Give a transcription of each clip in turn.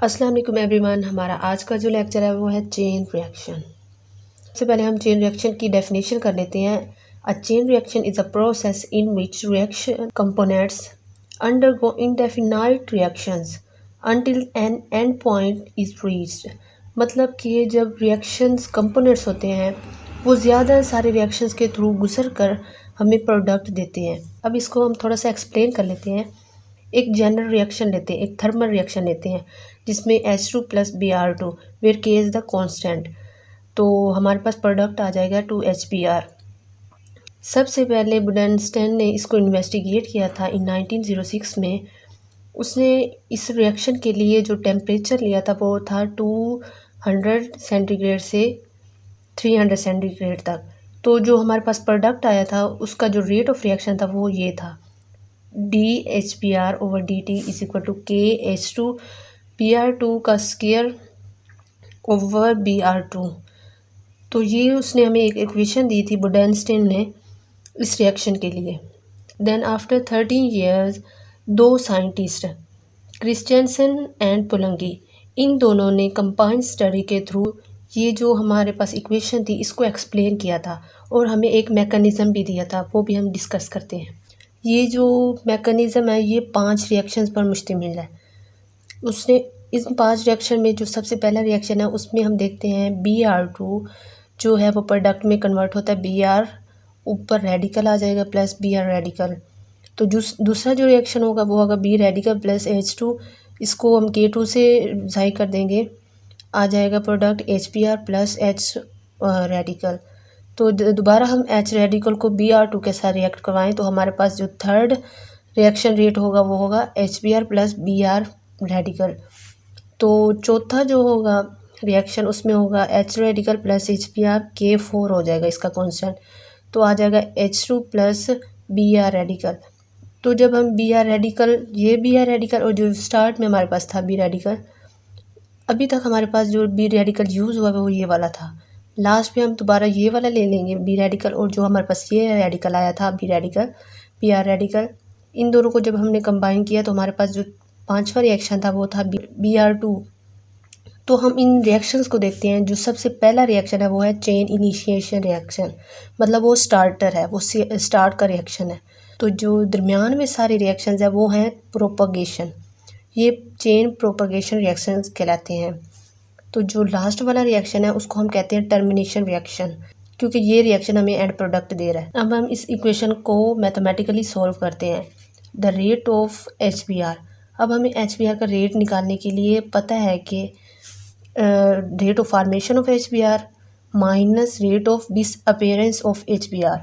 अस्सलाम वालेकुम एवरीवन। हमारा आज का जो लेक्चर है वो है चेन रिएक्शन। सबसे पहले हम चेन रिएक्शन की डेफिनेशन कर लेते हैं। A chain reaction is a process in which reaction components undergo indefinite reactions until an end point is reached. मतलब कि जब रिएक्शंस कंपोनेंट्स होते हैं वो ज़्यादा सारे रिएक्शंस के थ्रू गुजर कर हमें प्रोडक्ट देते हैं। अब इसको हम थोड़ा सा एक्सप्लेन कर लेते हैं। एक जनरल रिएक्शन लेते हैं, एक थर्मल रिएक्शन लेते हैं जिसमें H2 प्लस Br2 वेयर के इज़ द कांस्टेंट। तो हमारे पास प्रोडक्ट आ जाएगा 2HBr। सबसे पहले बुडेनस्टेन ने इसको इन्वेस्टिगेट किया था इन 1906 में। उसने इस रिएक्शन के लिए जो टेम्परेचर लिया था वो था 200 सेंटीग्रेड से 300 सेंटीग्रेड तक। तो जो हमारे पास प्रोडक्ट आया था उसका जो रेट ऑफ रिएक्शन था वो ये था DHBr/dt is equal to KH2Br2 का स्क्वायर ओवर Br2। तो ये उसने हमें एक इक्वेशन दी थी बुडेनस्टेन ने इस रिएक्शन के लिए। देन आफ्टर 13 ईयर्स दो साइंटिस्ट क्रिस्टियनसन एंड पुलंगी, इन दोनों ने कंबाइंड स्टडी के थ्रू ये जो हमारे पास इक्वेशन थी इसको एक्सप्लेन किया था और हमें एक मैकेनिज़्म भी दिया था, वो भी हम डिस्कस करते हैं। ये जो मैकेनिज़्म है ये 5 रिएक्शंस पर मुश्तमिल है। उसने इस 5 रिएक्शन में जो सबसे पहला रिएक्शन है उसमें हम देखते हैं Br2 जो है वो प्रोडक्ट में कन्वर्ट होता है। Br ऊपर रेडिकल आ जाएगा प्लस Br रेडिकल। तो दूसरा जो रिएक्शन होगा वो होगा B रेडिकल प्लस H2। इसको हम K2 से ज़ाई कर देंगे, आ जाएगा product HBr plus H radical. तो दोबारा हम H रेडिकल को Br2 के साथ रिएक्ट करवाएं तो हमारे पास जो थर्ड रिएक्शन रेट होगा वो होगा HBr प्लस Br रेडिकल। तो चौथा जो होगा रिएक्शन उसमें होगा H radical plus HBr, K4 हो जाएगा इसका कांस्टेंट। तो आ जाएगा H2 प्लस Br रेडिकल। तो जब हम Br रेडिकल, ये Br रेडिकल और जो स्टार्ट में हमारे पास था B रेडिकल, अभी तक हमारे पास जो B रेडिकल यूज़ हुआ वो ये वाला था। लास्ट में हम दोबारा ये वाला ले लेंगे B रेडिकल, और जो हमारे पास ये रेडिकल आया था B रेडिकल, Br रेडिकल, इन दोनों को जब हमने कंबाइन किया तो हमारे पास जो पांचवा रिएक्शन था वो था Br2। तो हम इन रिएक्शंस को देखते हैं। जो सबसे पहला रिएक्शन है वो है चेन इनिशिएशन रिएक्शन, मतलब वो स्टार्टर है, वो स्टार्ट का रिएक्शन है। तो जो दरमियान में सारे रिएक्शंस है वो हैं प्रोपगेशन, ये चेन प्रोपगेशन रिएक्शंस कहलाते हैं। तो जो लास्ट वाला रिएक्शन है उसको हम कहते हैं टर्मिनेशन रिएक्शन, क्योंकि ये रिएक्शन हमें एंड प्रोडक्ट दे रहा है। अब हम इस इक्वेशन को मैथमेटिकली सॉल्व करते हैं। The rate of HBr। अब हमें HBr का रेट निकालने के लिए पता है कि rate of formation of HBr minus rate of disappearance of HBr,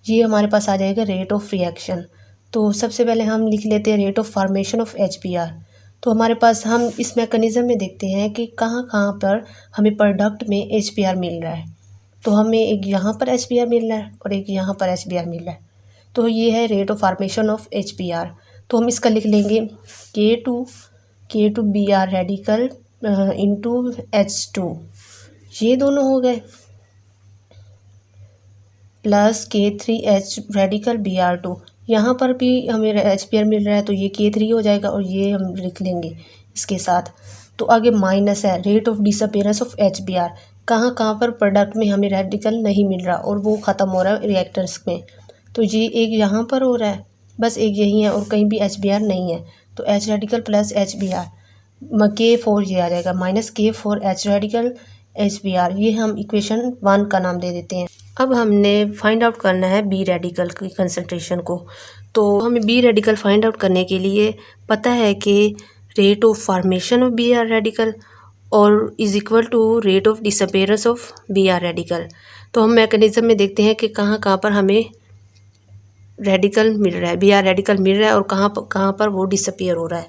ये हमारे पास आ जाएगा रेट ऑफ रिएक्शन। तो सबसे पहले हम लिख लेते हैं rate of formation of HBr। तो हमारे पास हम इस मैकेनिज़्म में देखते हैं कि कहाँ कहाँ पर हमें प्रोडक्ट में HBr मिल रहा है। तो हमें एक यहाँ पर HBr मिल रहा है और एक यहाँ पर HBr मिल रहा है। तो ये है rate of formation of HBr। तो हम इसका लिख लेंगे K2 Br radical into H2, ये दोनों हो गए, प्लस K3H रेडिकल Br2। यहाँ पर भी हमें HBr मिल रहा है तो ये K3 हो जाएगा और ये हम लिख लेंगे इसके साथ। तो आगे माइनस है rate of disappearance of HBr, कहाँ कहाँ पर प्रोडक्ट में हमें रेडिकल नहीं मिल रहा और वो ख़त्म हो रहा है रिएक्टर्स में। तो ये एक यहाँ पर हो रहा है, बस एक यही है और कहीं भी HBr नहीं है। तो H radical plus HBr, K4 ये आ जाएगा minus K4 H radical HBr। ये हम इक्वेशन 1 का नाम दे देते हैं। अब हमने फाइंड आउट करना है B रेडिकल की कंसंट्रेशन को। तो हमें B रेडिकल फाइंड आउट करने के लिए पता है कि rate of formation of Br radical और is equal to rate of disappearance of Br radical. तो हम मैकेनिज़्म में देखते हैं कि कहाँ कहाँ पर हमें रेडिकल मिल रहा है, Br रेडिकल मिल रहा है और कहाँ पर वो डिसअपेयर हो रहा है।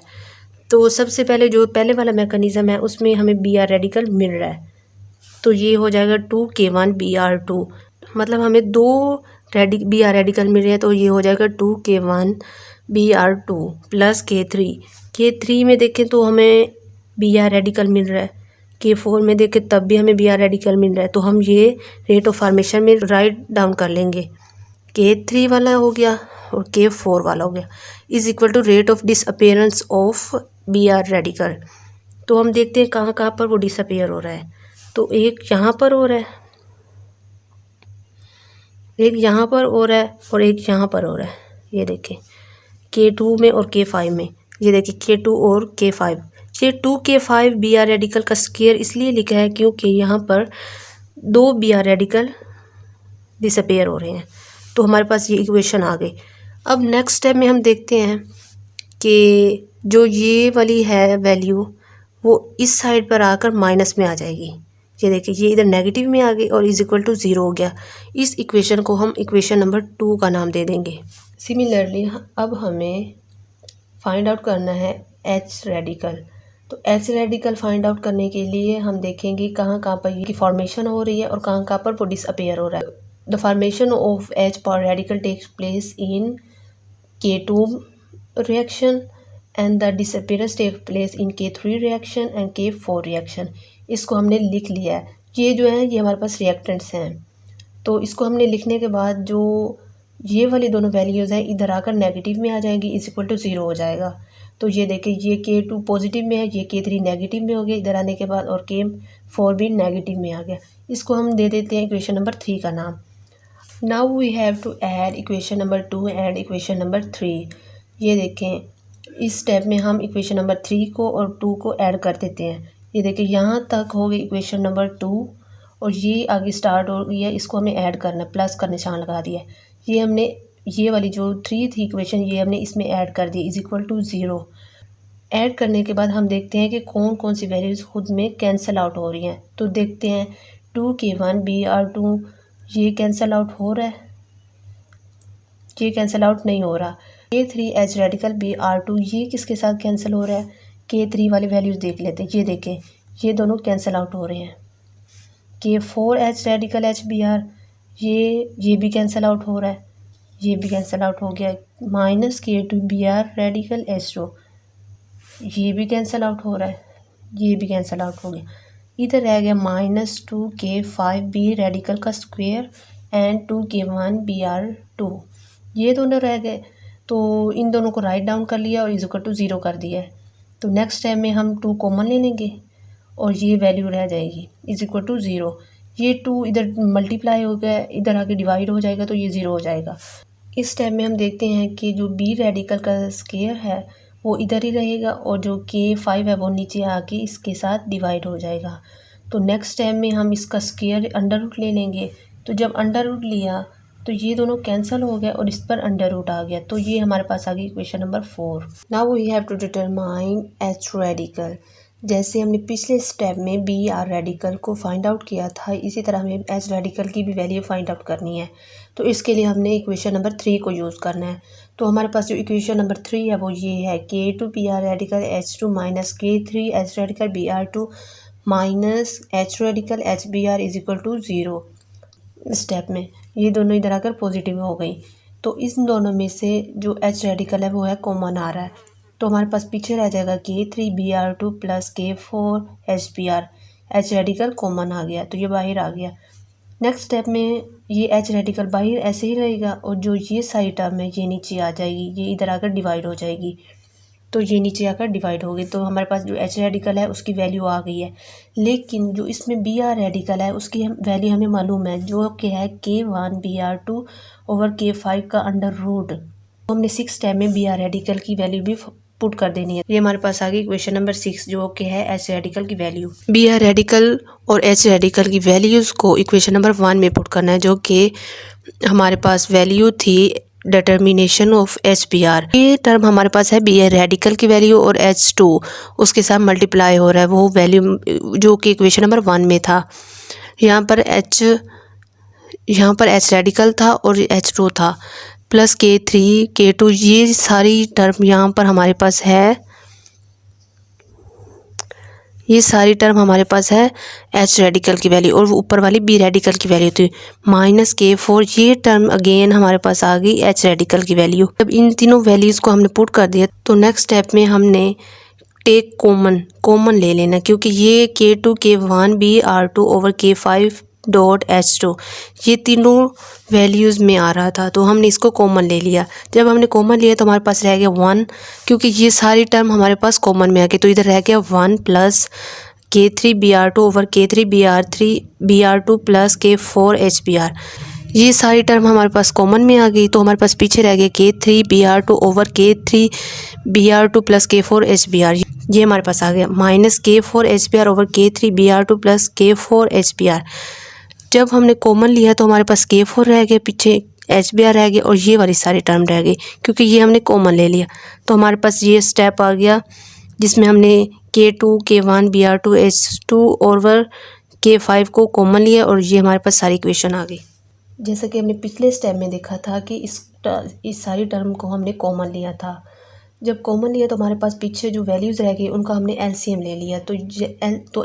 तो सबसे पहले जो पहले वाला मैकेनिज़्म है उसमें हमें Br रेडिकल मिल रहा है, तो ये हो जाएगा 2K1 Br2। मतलब हमें दो Br रेडिकल मिल रहे हैं तो ये हो जाएगा 2K1 Br2 प्लस K3 में देखें तो हमें Br रेडिकल मिल रहा है, K4 में देखें तब भी हमें Br रेडिकल मिल रहा है। तो हम ये रेट ऑफ फॉर्मेशन में राइट डाउन कर लेंगे, K3 वाला हो गया और K4 वाला हो गया, is equal to rate of disappearance of Br radical. तो हम देखते हैं कहाँ कहाँ पर वो डिसअपियर हो रहा है। तो एक यहाँ पर हो रहा है, एक यहाँ पर हो रहा है और एक यहाँ पर हो रहा है। ये देखें K2 में और K5 में, ये देखिए K2 और K5। ये 2K5 Br रेडिकल का स्क्वायर इसलिए लिखा है क्योंकि यहाँ पर 2 Br रेडिकल डिसअपेयर हो रहे हैं। तो हमारे पास ये इक्वेशन आ गई। अब नेक्स्ट स्टेप में हम देखते हैं कि जो ये वाली है वैल्यू वो इस साइड पर आकर माइनस में आ जाएगी। ये देखिए ये इधर नेगेटिव में आ गई और इज इक्वल टू 0 हो गया। इस इक्वेशन को हम इक्वेशन नंबर 2 का नाम दे देंगे। सिमिलरली अब हमें फाइंड आउट करना है H रेडिकल। तो H रेडिकल फाइंड आउट करने के लिए हम देखेंगे कहाँ कहाँ पर ये फॉर्मेशन हो रही है और कहाँ कहाँ पर वो डिसअपियर हो रहा है। The formation of H power radical takes place in K2 reaction and the disappearance take place in K3 reaction and K4 reaction. इसको हमने लिख लिया है। ये जो है ये हमारे पास रिएक्टेंट्स हैं। तो इसको हमने लिखने के बाद जो ये वाली दोनों वैल्यूज़ हैं इधर आकर नेगेटिव में आ जाएंगी, इज इक्वल टू 0 हो जाएगा। तो ये देखिए ये K2 पॉजिटिव में है, ये K3 नेगेटिव में हो गया इधर आने के बाद, और K4 भी नेगेटिव में आ गया। इसको हम दे देते हैं इक्वेशन नंबर 3 का नाम। Now we have to add equation number 2 and equation number 3। ये देखें इस स्टेप में हम इक्वेशन नंबर 3 को और 2 को ऐड कर देते हैं। ये देखिए यहाँ तक हो गई इक्वेशन नंबर 2 और ये आगे स्टार्ट हो गई है। इसको हमें ऐड करना है, प्लस का निशान लगा दिया है। ये हमने ये वाली जो 3 थी इक्वेशन ये हमने इसमें ऐड कर दी, इज इक्वल टू 0। ऐड करने के बाद हम देखते हैं कि कौन कौन सी वैल्यूज़ खुद में कैंसिल आउट हो रही हैं। तो देखते हैं 2K1 Br2 ये कैंसिल आउट हो रहा है, ये कैंसिल आउट नहीं हो रहा। K3H रेडिकल Br2 ये किसके साथ कैंसिल हो रहा है, K3 वाली वैल्यूज़ देख लेते हैं। ये देखें ये दोनों कैंसिल आउट हो रहे हैं। K4H रेडिकल HBr ये भी कैंसिल आउट हो रहा है, ये भी कैंसिल आउट हो गया। Minus K2 Br radical H2 ये भी कैंसिल आउट हो रहा है, ये भी कैंसिल आउट हो गया। इधर रह गया -2K5B रेडिकल का स्क्वायर एंड 2K1 Br2 ये दोनों रह गए। तो इन दोनों को राइट डाउन कर लिया और इज इक्वल टू 0 कर दिया है। तो नेक्स्ट स्टेप में हम 2 कॉमन ले लेंगे और ये वैल्यू रह जाएगी इज इक्वल टू 0। ये 2 इधर मल्टीप्लाई हो गया, इधर आके डिवाइड हो जाएगा तो ये 0 हो जाएगा। इस स्टेप में हम देखते हैं कि जो B रेडिकल का स्क्वायर है वो इधर ही रहेगा और जो K5 है वो नीचे आके इसके साथ डिवाइड हो जाएगा। तो नेक्स्ट स्टेप में हम इसका स्क्वायर अंडर रूट ले लेंगे। तो जब अंडर रूट लिया तो ये दोनों कैंसिल हो गए और इस पर अंडर रूट आ गया। तो ये हमारे पास आ गई equation number 4। Now we have to determine H radical. जैसे हमने पिछले स्टेप में Br रेडिकल को फाइंड आउट किया था, इसी तरह हमें H रेडिकल की भी वैल्यू फाइंड आउट करनी है। तो इसके लिए हमने इक्वेशन नंबर 3 को यूज़ करना है। तो हमारे पास जो इक्वेशन नंबर 3 है वो ये है K2 Br radical H2 minus K3 H radical Br2 minus H radical HBr is equal to 0। Step में ये दोनों इधर आकर पॉजिटिव हो गई। तो इस दोनों में से जो H रेडिकल है वो है कॉमन आ रहा है। तो हमारे पास पीछे रह जाएगा K3 Br2 plus K4 HBr। H radical common आ गया तो ये बाहर आ गया। नेक्स्ट स्टेप में ये H रेडिकल बाहर ऐसे ही रहेगा और जो ये सारी टर्म है ये नीचे आ जाएगी, ये इधर आकर डिवाइड हो जाएगी। तो ये नीचे आकर डिवाइड हो गई। तो हमारे पास जो H रेडिकल है उसकी वैल्यू आ गई है। लेकिन जो इसमें Br रेडिकल है उसकी वैल्यू हमें मालूम है जो कि है K1 Br2 ओवर K5 का अंडर रूट। तो हमने 6 स्टेप में Br रेडिकल की वैल्यू भी पुट कर देनी है। ये हमारे पास आ गई इक्वेशन नंबर 6 जो कि है H रेडिकल की वैल्यू। Br रेडिकल और H रेडिकल की वैल्यूज़ को इक्वेशन नंबर 1 में पुट करना है जो कि हमारे पास वैल्यू थी डिटर्मिनेशन ऑफ HBr। ये टर्म हमारे पास है Br रेडिकल की वैल्यू और H2 उसके साथ मल्टीप्लाई हो रहा है वो वैल्यू जो कि इक्वेशन नंबर 1 में था। यहाँ पर H रेडिकल था और H2 था प्लस K3 K2 ये सारी टर्म यहाँ पर हमारे पास है, ये सारी टर्म हमारे पास है H रेडिकल की वैल्यू और ऊपर वाली B रेडिकल की वैल्यू थी माइनस K4। ये टर्म अगेन हमारे पास आ गई H रेडिकल की वैल्यू। जब इन तीनों वैल्यूज़ को हमने पुट कर दिया तो नेक्स्ट स्टेप में हमने टेक कॉमन ले लेना क्योंकि ये K2 K1 Br2 over K5 H2 ये तीनों वैल्यूज़ में आ रहा था, तो हमने इसको कॉमन ले लिया। जब हमने कॉमन लिया तो हमारे पास रह गया 1, क्योंकि ये सारी टर्म हमारे पास कॉमन में आ गई, तो इधर रह गया 1 plus K3Br2 over K3Br2 plus K4HBr। ये सारी टर्म हमारे पास कॉमन में आ गई, तो हमारे पास पीछे रह गया K3Br2 over K3Br2 plus K4HBr। ये हमारे पास आ गया minus K4HBr over K3Br2 plus K4HBr। जब हमने कॉमन लिया तो हमारे पास K4 रह गया, पीछे HBr रह गया और ये वाली सारी टर्म रह गई, क्योंकि ये हमने कॉमन ले लिया। तो हमारे पास ये स्टेप आ गया जिसमें हमने K2 K1 Br2 H2 over K5 को कॉमन लिया और ये हमारे पास सारी इक्वेशन आ गई। जैसा कि हमने पिछले स्टेप में देखा था कि इस सारी टर्म को हमने कॉमन लिया था। जब कॉमन लिया तो हमारे पास पीछे जो वैल्यूज़ रह गई उनका हमने एलसीएम ले लिया, तो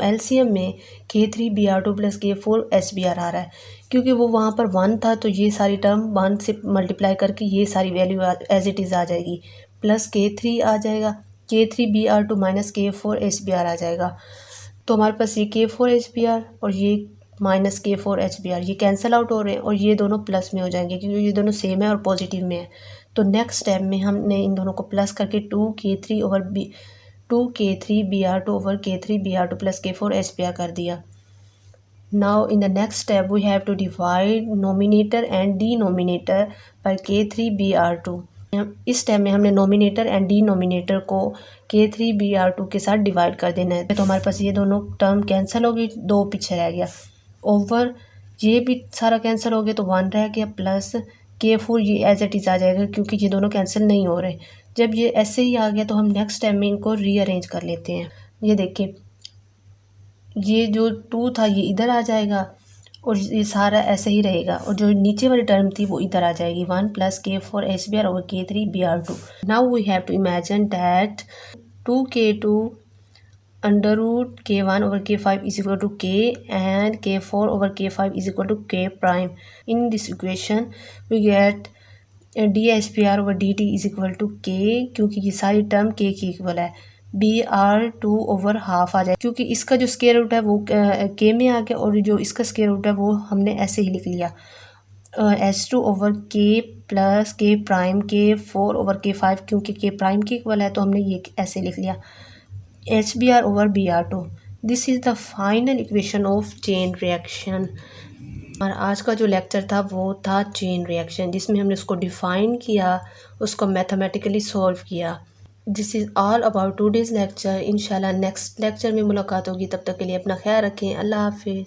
एलसीएम में K3Br2 प्लस K4HBr आ रहा है, क्योंकि वो वहाँ पर 1 था, तो ये सारी टर्म 1 से मल्टीप्लाई करके ये सारी वैल्यू एज इट इज़ आ जाएगी, प्लस K3 आ जाएगा, K3Br2 माइनस K4HBr आ जाएगा। तो हमारे पास ये K4HBr और ये माइनस K4HBr ये कैंसिल आउट हो रहे हैं और ये दोनों प्लस में हो जाएंगे, क्योंकि ये दोनों सेम है और पॉजिटिव में है। तो नेक्स्ट स्टेप में हमने इन दोनों को प्लस करके 2K3Br2 over K3Br2 plus K4HBr कर दिया। Now in the next step we have to divide numerator and denominator by K3Br2। इस स्टेप में हमने नोमिनेटर एंड डिनोमिनेटर को K3Br2 के साथ डिवाइड कर देना है। तो हमारे पास ये दोनों टर्म कैंसिल हो गई, 2 पीछे रह गया, ओवर ये भी सारा कैंसिल हो गया तो 1 रह गया, प्लस K4 ये एज इट इज़ आ जाएगा, क्योंकि ये दोनों कैंसिल नहीं हो रहे। जब ये ऐसे ही आ गया तो हम नेक्स्ट टाइम में इनको रीअरेंज कर लेते हैं। ये देखिए, ये जो 2 था ये इधर आ जाएगा और ये सारा ऐसे ही रहेगा, और जो नीचे वाली टर्म थी वो इधर आ जाएगी, 1 plus K4HBr over K3Br2। Now we have to imagine that 2K2 under root K1 over K5 is equal to K and K4 over K5 is equal to K prime. In this equation we get dHBr over dt is equal to K, क्योंकि ये सारी term K की equal है। Br2 over half आ जाए, क्योंकि इसका जो square root है वो K में आ गया और जो इसका स्क्वायर रूट है वो हमने ऐसे ही लिख लिया, H2 over K plus K prime K4 over K5, क्योंकि K प्राइम की इक्वल है तो हमने ये ऐसे लिख लिया, HBr over Br2। This is the final equation of chain reaction. और आज का जो लेक्चर था वो था चेन रिएक्शन, जिसमें हमने उसको डिफ़ाइन किया, उसको मैथमेटिकली सॉल्व किया। This is all about today's lecture. इंशाल्लाह नेक्स्ट लेक्चर में मुलाकात होगी, तब तक के लिए अपना ख्याल रखें। अल्लाह हाफिज़।